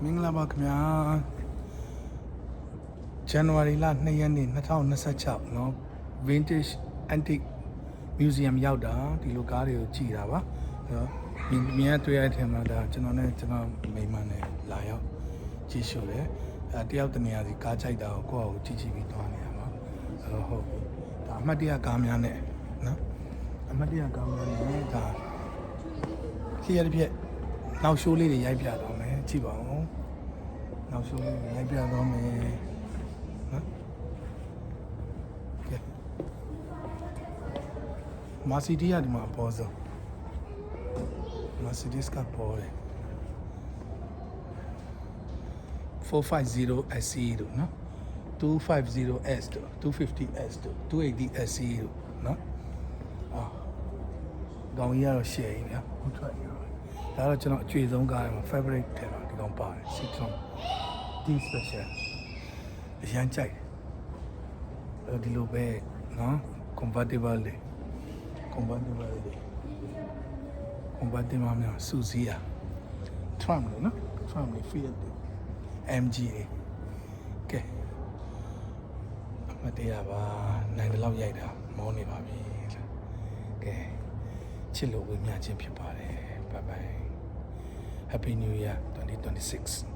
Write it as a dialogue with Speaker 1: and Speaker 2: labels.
Speaker 1: မင်္ဂလာပါခင်ဗျာ January လ2ရက်နေ့2026เนาะ Vintage Antique Museum ရောက်တာဒီလိုကားတွေကိုကြည်တာပါအဲ့တော့မြင်ရတွေ့ရတဲ့ထဲမှာဒါကျွန်တော်မိမနဲ့လာရောက်ကြည့်ရှုတယ်တယောက်တနေရာစီကားကြိုက်တာကိုကိုယ့်အကိုကြည့်ပြီးသွားနေရပါအဲ့တော့ဟုတ်ပြီဒါအမှတ်တရကားများနဲ့နော်အမှတ်တရကားများနဲ့ဒါခရီးရတဲ့နောက်ရှိုးလေးတွေရိုက်ပြတော့မယ်ကြည့်ပါဦးနောက်ရှိုးလေးရိုက်ပြတော့မယ်နော်ကဲမာစီဒီယာဒီမှာပေါ်စောမာစီဒီစ်ကပေါ်တယ်450 SE တို့နော် 250S တို့ 250S တို့ 280SE တို့နော်ကောင်းကြီးကတော့ share ကြီးဗျာဟုတ်ထွက်ရဒါတော့ကျွန်တော်အကျွေဆုံးကားမှာ fabric ထဲမှာဒီကောင်ပါတယ် Citron D special အရန်ကြိုက်တယ်ဒီလိုပဲနော် compatible လေ compatible များစူစီယာ Trump လေနော် Trump လေ Fiat လေ MG လေကဲအမတရားပါနိုင်တယ်လောက်ရိုက်တာမောနေပါပြီကဲချစ်လို့ဝေမျှခြင်းဖြစ်ပါတယ်bye bye happy new year 2026